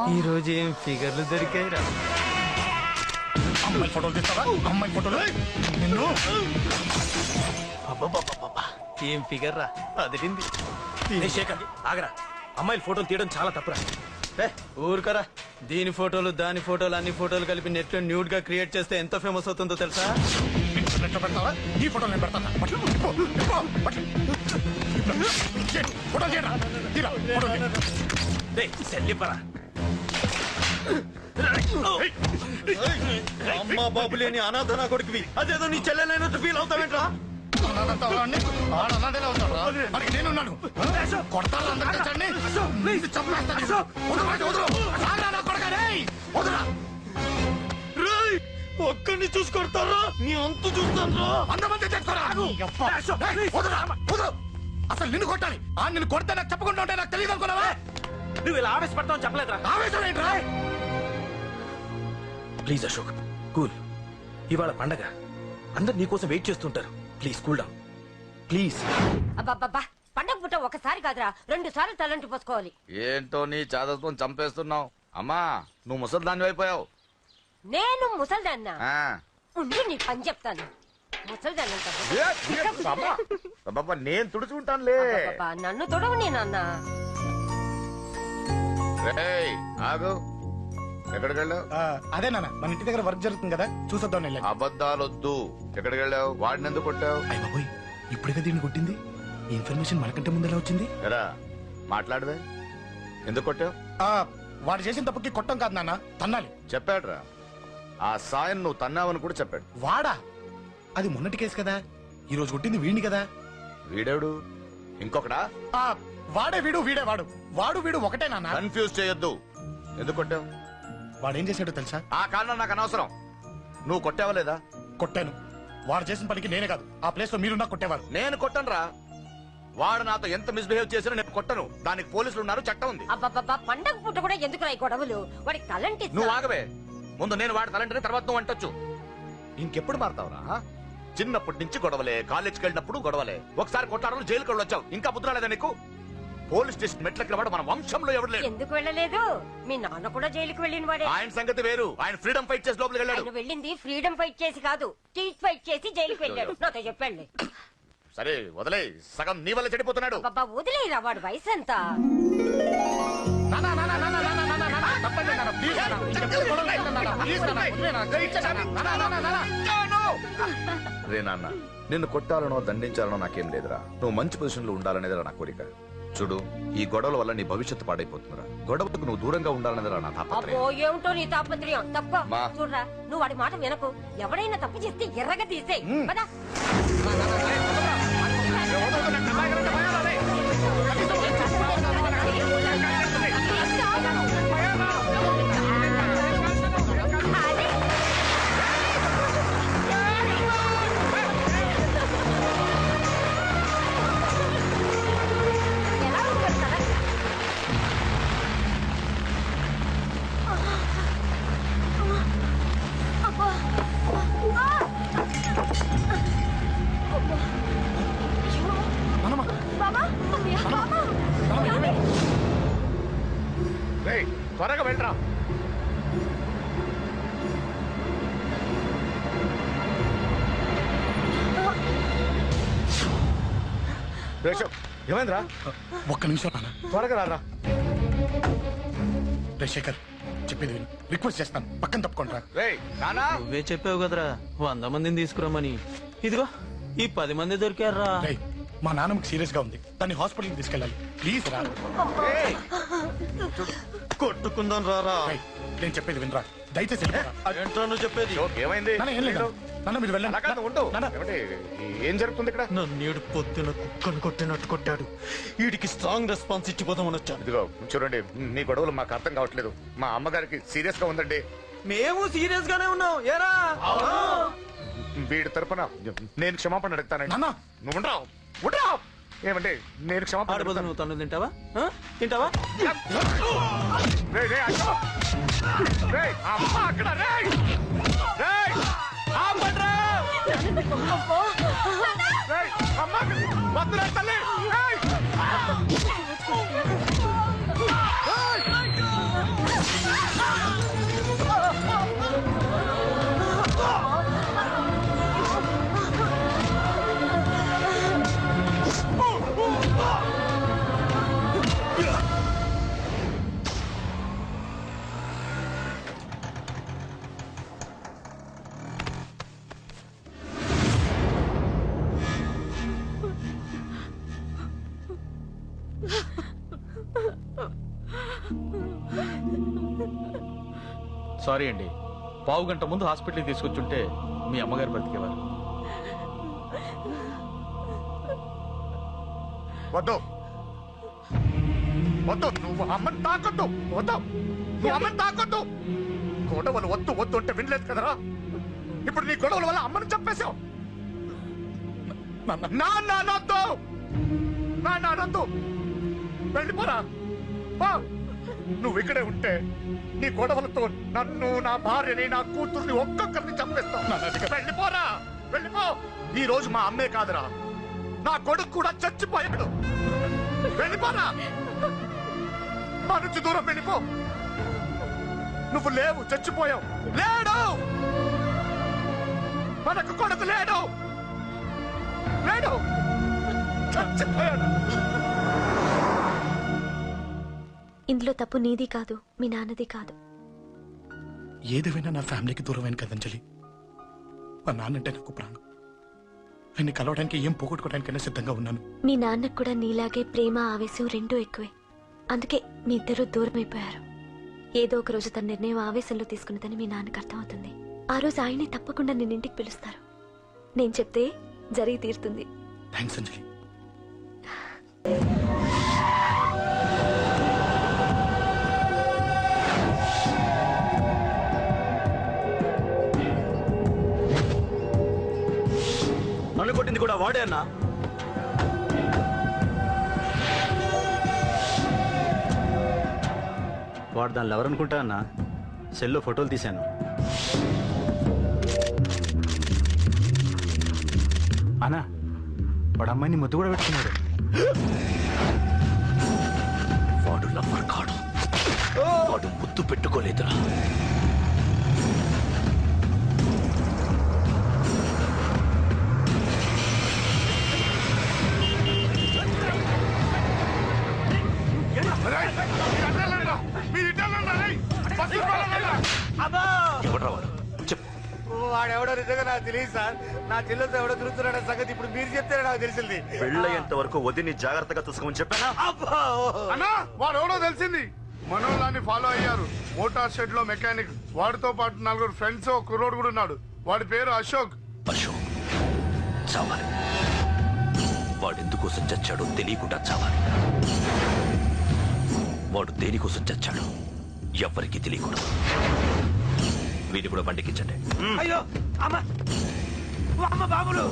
ఈ రోజు ఏం ఫిగర్లు దొరికాయిరా. అమ్మాయి ఫోటోలు తీస్తావా? అమ్మాయి ఫోటోలు నిన్ను అబ్బబ్బబ్బబ్బబ్బా, ఏం ఫిగర్ రా అదిరింది. శేఖర్ ఆగరా, అమ్మాయిల ఫోటోలు తీయడం చాలా తప్పురా. ఊరుకరా, దీని ఫోటోలు దాని ఫోటోలు అన్ని ఫోటోలు కలిపి నెట్ లో న్యూడ్ గా క్రియేట్ చేస్తే ఎంత ఫేమస్ అవుతుందో తెలుసా? నెట్లో పెడతావా? ఈ ఫోటోలు నేను పెడతాను. ఫోటో చేయరా, తీరా ఫోటో సెల్లిపరా. అమ్మా బాబు లేని అనాథనా కొడుకువి, అదేదో నీ చెల్లెలైనట్టు ఫీల్ అవుతావేంట్రా? నేనున్నాను. కొడతాను అందరికీ చంపేస్తాను. ఒక్కడిని చూసుకొడతారా? నీ అంతు చూస్తాను. అసలు నిన్ను కొట్టాలి. నిన్ను కొడితే నాకు చెప్పకుండా ఉంటే నాకు తెలియదు అనుకున్నావా? నువ్వు ఇలా ఆవేశపడతావు చెప్పలేదురా. ఆవేశం ఏంట్రా? Please Ashok, cool. ఇవాళ పండగ, అందరు నీకోసం వెయిట్ చేస్తుంటారు. Please cool down please. అబ్బబ్బబ్బా, పండగ పుట్ట ఒకసారి కాదురా 2 సార్లు తలంటి పోసుకోవాలి. ఏంటో నీ చాదత్వం చంపేస్తున్నావు. అమ్మా నువ్వు ముసలిదాన్ని అయిపోయావు. నేను ముసల్దాన్నా? ఉండి నీ పని చెప్తాను. ముసల్దాన్నంట నేను తుడుచుకుంటానులే. నన్ను తొడవు నేనన్న. ఆగు, ఎక్కడికి వెళ్ళావు? అదే నాన్న, మన ఇంటి దగ్గర వర్క్ జరుగుతుంది కదా, చూసొద్దాం. అబద్ధాలొద్దు. ఎక్కడికి వెళ్ళావు? వాడిని ఎందుకు కొట్టావు? అయ్య బాబోయ్, ఇప్పుడుగా దీన్ని కొట్టింది. ఈ ఇన్ఫర్మేషన్ మనకంటే ముందు ఎలా వచ్చింది? ఎరా మాట్లాడవే, ఎందుకు కొట్టావు? వాడు చేసిన తప్పుకి కొట్టం కాదు నాన్న, తన్నాలి. చెప్పాడురా, ఆ సాయం నువ్వు తన్నావని కూడా చెప్పాడు. వాడా? అది మొన్నటి కేసు కదా, ఈ రోజు కొట్టింది వీడిని కదా. వీడేవుడు? ఇంకొకడా? వాడే వీడు, వీడే వాడు. వాడు వీడు ఒకటే నాన్న. కన్ఫ్యూజ్ చేయొద్దు. ఎందుకు కొట్టావు? వాడేం చేశాడో తెలుసా? ఆ కారణం నాకు అనవసరం. నువ్వు కొట్టావా లేదా? కొట్టాను. వాడు చేసిన పనికి నేనే కాదు, ఆ ప్లేస్ లో మీరున్నా కొట్టేవారు. నేను కొట్టనురా. వాడు నాతో ఎంత మిస్బిహేవ్ చేసినా నేను కొట్టను. దానికి పోలీసులు ఉన్నారు, చట్టం ఉంది. అబ్బబ్బబ్బా, పండగ పుట్ట కూడా ఎందుకు రాయి గొడవలు? వాడికి తలంటి. నువ్వు ఆగవే. ముందు నేను వాడి తలంటే తర్వాత నువ్వు అంటొచ్చు. ఇంకెప్పుడు మారుతావురా? చిన్నప్పటి నుంచి గొడవలే, కాలేజ్కి వెళ్ళినప్పుడు గొడవలే. ఒకసారి కొట్లాడలు జైలుకి వచ్చావు, ఇంకా ముద్ర లేదా నీకు? పోలీస్ స్టేషన్ మెట్లకి వాడు మన వంశంలో ఎవరు లేరు. ఎందుకు వెళ్ళలేదు? మీ నాన్న కూడా జైలుకి వెళ్ళిన వాడే. ఆయన సంగతి వేరు. ఆయన ఫ్రీడమ్ ఫైట్ చేసి లోపలికి వెళ్ళాడు. ఆయన వెళ్ళింది ఫ్రీడమ్ ఫైట్ చేసి కాదు, స్ట్రీట్ ఫైట్ చేసి జైలుకి వెళ్ళాడు. నాతో చెప్పండి. సరే వదిలే, సగం నీ వల్ల చెడిపోతున్నాడు. బాబా వదిలేరా, వాడు వయసు ఎంత? రే నాన్న, నిన్ను కొట్టాలనో దండించాలనో నాకేం లేదురా. నువ్వు మంచి పొజిషన్ లో ఉండాలనేదిరా నా కోరిక. చూడు, ఈ గొడవల వల్ల నీ భవిష్యత్తు పాడైపోతుందిరా. గొడవకు నువ్వు దూరంగా ఉండాలనేదిరా నా తాపత్రయం. అబ్బో, ఏమిటో నీ తాపత్రయం. తప్ప చూడరా, నువ్వు వాడి మాట వినకు. ఎవడైనా తప్పు చేస్తే ఎర్రగా తీసేయ్. పదా. త్వరగా వెళ్ళరా. ఏమైందిరా? ఒక్క నిమిషం నాన్న, త్వరగా రారా. రే శేఖర్, చెప్పేది విను. రిక్వెస్ట్ చేస్తాను, పక్కన తప్పుకుంటా. నువ్వే చెప్పావు కదరా 100 మందిని తీసుకురామని. ఇదిగో ఈ 10 మంది దొరికారా. మా నాన్నకి సీరియస్ గా ఉంది, దాన్ని హాస్పిటల్కి తీసుకెళ్ళాలి. ప్లీజ్ రా. కొట్టుకుందాం రారా. నేను చెప్పేది వినరా, దయచేసి ఏంట్రా నువ్వు చెప్పేది? ఏమైంది? ఏం లేదు నాన్న, మీరు వెళ్ళండి. ఏం జరుగుతుంది ఇక్కడ? నన్ను పొద్దున కుక్కను కొట్టినట్టు కొట్టాడు. వీడికి స్ట్రాంగ్ రెస్పాన్స్ ఇచ్చిపోదామని వచ్చాను. ఇదిగో చూడండి, మీ గొడవలు మాకు అర్థం కావట్లేదు. మా అమ్మగారికి సీరియస్ గా ఉందండి. మేము సీరియస్ గానే ఉన్నాం. ఏరా వీడి తరపున నేను క్షమాపణ అడుగుతానండి. నువ్వు ఉండరావు. ఏమంటే నేను క్షమాపణ అడుగుతాను. నువ్వు తను తింటావా? తింటావా? తల్లి సారీ అండి, పావు గంట ముందు హాస్పిటల్కి తీసుకొచ్చుంటే మీ అమ్మగారు బ్రతికేవారు. వద్దు వద్దు, నువ్వు అమ్మని తాకొద్దు. వద్దు, నువ్వు అమ్మని తాకొద్దు. గొడవలు వద్దు వద్దు అంటే వినలేదు కదరా. ఇప్పుడు నీ గొడవల వల్ల అమ్మని చంపేశావు. నాన్నొద్దు, నాన్నొద్దు, వెళ్ళిపోరా. నువ్వు ఇక్కడే ఉంటే నీ గొడవలతో నన్ను, నా భార్యని, నా కూతుర్ని ఒక్కొక్కరిని చంపేస్తావు. వెళ్ళిపోరా, వెళ్ళిపో. ఈ రోజు మా అమ్మే కాదురా, నా కొడుకు కూడా చచ్చిపోయాడు. వెళ్ళిపోరా, మా నుంచి దూరం వెళ్ళిపో. నువ్వు లేవు, చచ్చిపోయావు. లేడు, మనకు కొడుకు లేడు, లేడు, చచ్చిపోయాడు. ఇందులో తప్పు నీది కాదు, మీ నాన్నది కాదు. ఏదేమైనా నా ఫ్యామిలీకి దూరమైన కదంజలి. మా నాన్నంటే నాకు ప్రాణం. ఆయన్ని కలవడానికి ఏం పోగొట్టుకోవడానికైనా సిద్ధంగా ఉన్నాను. మీ నాన్నకు కూడా నీలాగే ప్రేమ, ఆవేశం రెండూ ఎక్కువే. అందుకే మీ ఇద్దరు దూరం అయిపోయారు. ఏదో ఒక రోజు తన నిర్ణయం ఆవేశంలో తీసుకున్నదని మీ నాన్నకు అర్థమవుతుంది. ఆ రోజు ఆయనే తప్పకుండా నిన్న ఇంటికి పిలుస్తారు. నేను చెప్తే జరిగి తీరుతుంది. థ్యాంక్స్ అంజలి. నన్ను కొట్టింది కూడా వాడే అన్నా. వాడు దానిలో ఎవరనుకుంటా అన్న, సెల్లో ఫోటోలు తీశాను. అన్నా, వాడు అమ్మాయిని ముద్దు కూడా పెట్టుకున్నాడు. వాడు లవ్వర్ కాడు, వాడు ముద్దు పెట్టుకోలేదురా. ఎవడ్రా వాడు? చెప్పు. వాడెవడో నిజంగా నాకు తెలియదు సార్. నా చెల్లెలతో ఎవడో తిరుగుతున్నాడ సంగతి ఇప్పుడు మీరు చెప్తే నాకు తెలిసింది. పెళ్ళయ్యేంత వరకు వదిని జాగ్రత్తగా చూసుకోమని చెప్పానా? అన్నా, వాడు ఎవడో తెలిసింది. మనోళ్ళని ఫాలో అయ్యారు. మోటార్ షెడ్ లో మెకానిక్, వాడితో పాటు 4 ఫ్రెండ్స్, ఒక కుర్రోడు కూడా ఉన్నాడు. వాడి పేరు అశోక్. అశోక్ చావాలి. వాడు ఎందుకోసం చచ్చాడో తెలియకుండా చావాలి. వాడు దేనికోసం చచ్చాడో ఎవ్వరికీ తెలియకూడదు. వీడిని కూడా బండికించండి. అయ్యో అమ్మ, అమ్మ బాబులు.